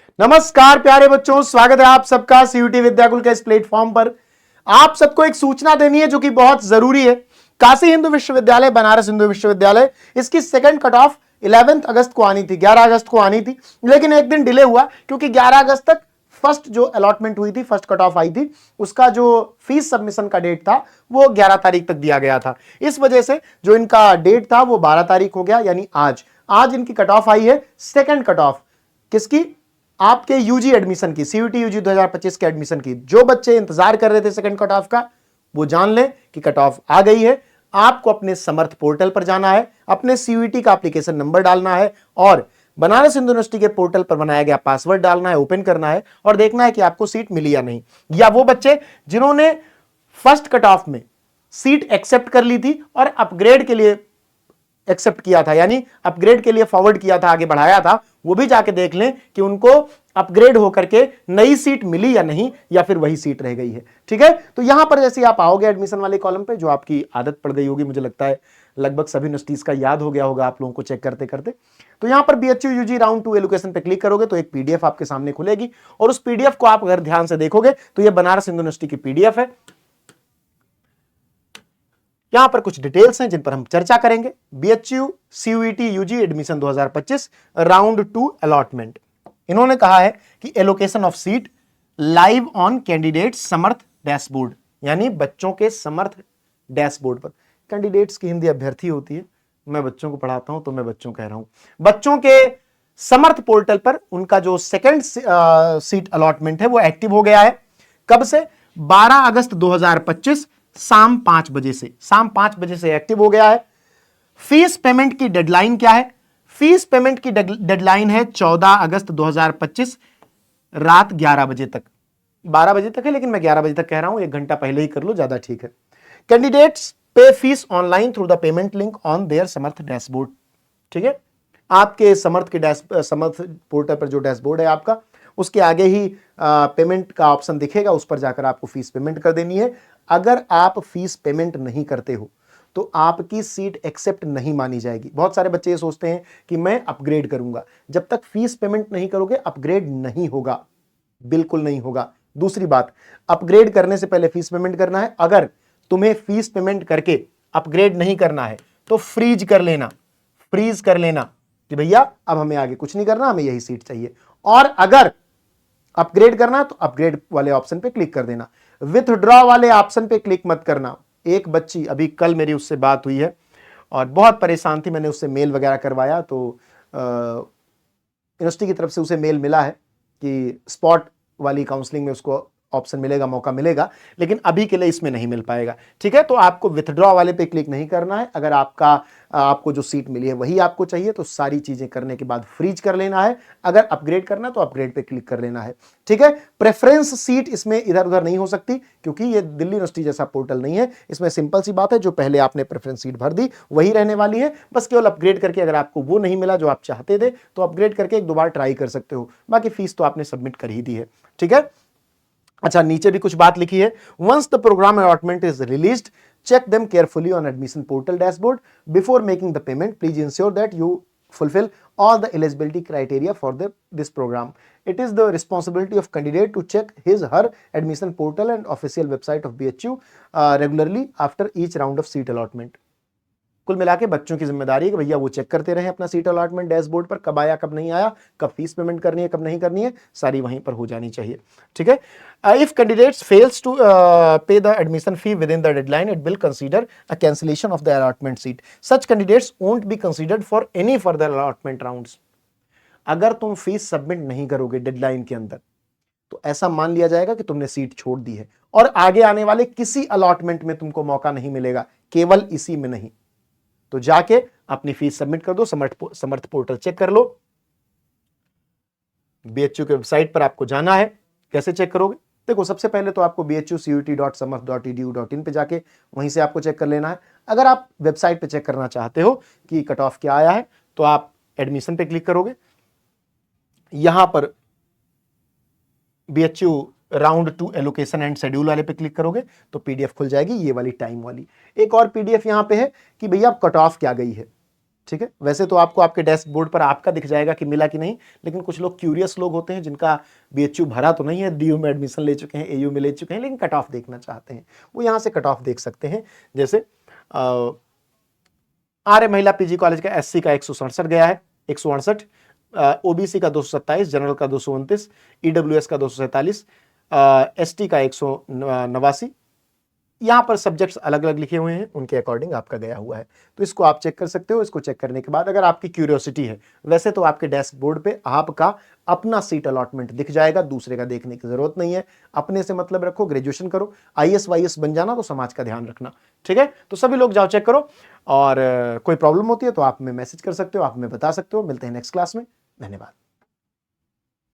नमस्कार प्यारे बच्चों, स्वागत है आप सबका सीयूटी विद्याकुल के इस प्लेटफॉर्म पर। आप सबको एक सूचना देनी है जो कि बहुत जरूरी है। काशी हिंदू विश्वविद्यालय, बनारस हिंदू विश्वविद्यालय, इसकी सेकंड कट ऑफ 11 अगस्त को आनी थी, 11 अगस्त को आनी थी, लेकिन एक दिन डिले हुआ क्योंकि 11 अगस्त तक फर्स्ट जो अलॉटमेंट हुई थी, फर्स्ट कट ऑफ आई थी, उसका जो फीस सबमिशन का डेट था वो 11 तारीख तक दिया गया था। इस वजह से जो इनका डेट था वो 12 तारीख हो गया, यानी आज इनकी कट ऑफ आई है, सेकंड कट ऑफ। किसकी? आपके यूजी एडमिशन की, सीयूटी यूजी 2025 के एडमिशन की। जो बच्चे इंतजार कर रहे थे सेकंड कट ऑफ का, वो जान लें कि कट ऑफ आ गई है। आपको अपने समर्थ पोर्टल पर जाना है, अपने सीयूटी का एप्लीकेशन नंबर डालना है और बनारस हिंदू यूनिवर्सिटी के पोर्टल पर बनाया गया पासवर्ड डालना है, ओपन करना है और देखना है कि आपको सीट मिली या नहीं। या वो बच्चे जिन्होंने फर्स्ट कट ऑफ में सीट एक्सेप्ट कर ली थी और अपग्रेड के लिए एक्सेप्ट किया था, यानी अपग्रेड के लिए फॉरवर्ड किया था, आगे बढ़ाया था, वो भी जाके देख लें कि उनको अपग्रेड होकर के नई सीट मिली या नहीं, या फिर वही सीट रह गई है। ठीक है, तो यहां पर जैसे आप आओगे एडमिशन वाले कॉलम पे, जो आपकी आदत पड़ गई होगी, मुझे लगता है लगभग सभी यूनिवर्सिटीज का याद हो गया होगा आप लोगों को चेक करते करते। तो यहां पर बीएचयू यूजी राउंड 2 एलोकेशन पे क्लिक करोगे तो एक पीडीएफ आपके सामने खुलेगी और उस पीडीएफ को आप अगर ध्यान से देखोगे तो यह बनारस हिंदू यूनिवर्सिटी की पीडीएफ है। यहां पर कुछ डिटेल्स हैं जिन पर हम चर्चा करेंगे। BHU CUET UG admission 2025 round 2 allotment. इन्होंने कहा है कि allocation of seat live on candidate Samarth dashboard, यानी बच्चों के समर्थ डैशबोर्ड पर। कैंडिडेट्स की हिंदी अभ्यर्थी होती है, मैं बच्चों को पढ़ाता हूं तो मैं बच्चों कह रहा हूं। बच्चों के समर्थ पोर्टल पर उनका जो सेकंड सीट अलॉटमेंट है वो एक्टिव हो गया है। कब से? 12 अगस्त 2025 शाम 5 बजे से, शाम 5 बजे से एक्टिव हो गया है। फीस पेमेंट की डेडलाइन क्या है? फीस पेमेंट की डेडलाइन है 14 अगस्त 2025 रात 11 बजे तक। 12 बजे तक है लेकिन मैं 11 बजे तक कह रहा हूं, 1 घंटा पहले ही कर लो, ज्यादा ठीक है। कैंडिडेट्स पे fees online through the payment link on their Samarth dashboard. ठीक है, आपके समर्थ के समर्थ पोर्टल पर जो डैशबोर्ड है आपका, उसके आगे ही पेमेंट का ऑप्शन दिखेगा, उस पर जाकर आपको फीस पेमेंट कर देनी है। अगर आप फीस पेमेंट नहीं करते हो तो आपकी सीट एक्सेप्ट नहीं मानी जाएगी। बहुत सारे बच्चे ये सोचते हैं कि मैं अपग्रेड करूंगा, जब तक फीस पेमेंट नहीं करोगे अपग्रेड नहीं होगा, बिल्कुल नहीं होगा। दूसरी बात, अपग्रेड करने से पहले फीस पेमेंट करना है। अगर तुम्हें फीस पेमेंट करके अपग्रेड नहीं करना है तो फ्रीज कर लेना कि भैया अब हमें आगे कुछ नहीं करना, हमें यही सीट चाहिए। और अगर अपग्रेड करना तो अपग्रेड वाले ऑप्शन पे क्लिक कर देना, विथड्रॉ वाले ऑप्शन पे क्लिक मत करना। एक बच्ची, अभी कल मेरी उससे बात हुई है और बहुत परेशान थी, मैंने उससे मेल वगैरह करवाया तो यूनिवर्सिटी की तरफ से उसे मेल मिला है कि स्पॉट वाली काउंसलिंग में उसको ऑप्शन मिलेगा, मौका मिलेगा, लेकिन अभी के लिए इसमें नहीं मिल पाएगा। ठीक है, तो आपको विथड्रॉ वाले पे क्लिक नहीं करना है। अगर आपको जो सीट मिली है वही आपको चाहिए तो सारी चीजें करने के बाद फ्रीज कर लेना है। अगर अपग्रेड करना तो अपग्रेड पे क्लिक कर लेना है। ठीक है, प्रेफरेंस सीट इसमें इधर उधर नहीं हो सकती क्योंकि ये दिल्ली यूनिवर्सिटी जैसा पोर्टल नहीं है। इसमें सिंपल सी बात है, जो पहले आपने प्रेफरेंस सीट भर दी वही रहने वाली है। बस केवल अपग्रेड करके, अगर आपको वो नहीं मिला जो आप चाहते थे तो अपग्रेड करके एक 2 बार ट्राई कर सकते हो, बाकी फीस तो आपने सबमिट कर ही दी है। ठीक है, अच्छा, नीचे भी कुछ बात लिखी है। Once the program allotment is released, check them carefully on admission portal dashboard before making the payment. Please ensure that you fulfill all the eligibility criteria for this program. It is the responsibility of candidate to check her admission portal and official website of BHU regularly after each round of seat allotment. कुल मिला के बच्चों की जिम्मेदारी है कि भैया वो चेक करते रहे अपना सीट अलॉटमेंट डैशबोर्ड पर, कब आया कब नहीं आया, कब फीस पेमेंट करनी है कब नहीं करनी है, सारी वहीं पर हो जानी चाहिए। ठीक है, इफ कैंडिडेट्स फेल्स टू पे the admission fee with in the deadline, it will consider a cancellation of the allotment seat. Such candidates won't be considered for any further allotment rounds. अगर तुम फीस सबमिट नहीं करोगे deadline के अंदर तो ऐसा मान लिया जाएगा कि तुमने सीट छोड़ दी है और आगे आने वाले किसी अलॉटमेंट में तुमको मौका नहीं मिलेगा, केवल इसी में नहीं। तो जाके अपनी फीस सबमिट कर दो, समर्थ पोर्टल चेक कर लो। बीएचयू के वेबसाइट पर आपको जाना है। कैसे चेक करोगे? देखो, सबसे पहले तो आपको bhucut.samarth.edu.in पे जाके वहीं से आपको चेक कर लेना है। अगर आप वेबसाइट पे चेक करना चाहते हो कि कट ऑफ क्या आया है तो आप एडमिशन पे क्लिक करोगे, यहां पर BHU round 2 allocation and schedule वाले पे क्लिक करोगे तो पीडीएफ खुल जाएगी, ये वाली टाइम वाली। एक और पीडीएफ यहां पे है कि भैया कट ऑफ क्या गई है। ठीक है, वैसे तो आपको आपके डैशबोर्ड पर आपका दिख जाएगा कि मिला कि नहीं, लेकिन कुछ लोग क्यूरियस लोग होते हैं जिनका बीएचयू भरा तो नहीं है, डीयू में एडमिशन ले चुके हैं, एयू में ले चुके हैं, लेकिन कट ऑफ देखना चाहते हैं, वो यहाँ से कट ऑफ देख सकते हैं। जैसे आर्य महिला पीजी कॉलेज का एससी का 167 गया है, 168, ओबीसी का 227, जनरल का 229, ईडब्ल्यूएस का 247, एसटी का 189। यहां पर सब्जेक्ट्स अलग अलग लिखे हुए हैं, उनके अकॉर्डिंग आपका गया हुआ है, तो इसको आप चेक कर सकते हो। इसको चेक करने के बाद अगर आपकी क्यूरियोसिटी है, वैसे तो आपके डैशबोर्ड पे आपका अपना सीट अलॉटमेंट दिख जाएगा, दूसरे का देखने की जरूरत नहीं है। अपने से मतलब रखो, ग्रेजुएशन करो, आईएएस वाईएएस बन जाना, तो समाज का ध्यान रखना, ठीक है। तो सभी लोग जाओ चेक करो, और कोई प्रॉब्लम होती है तो आप हमें मैसेज कर सकते हो, आप हमें बता सकते हो। मिलते हैं नेक्स्ट क्लास में, धन्यवाद।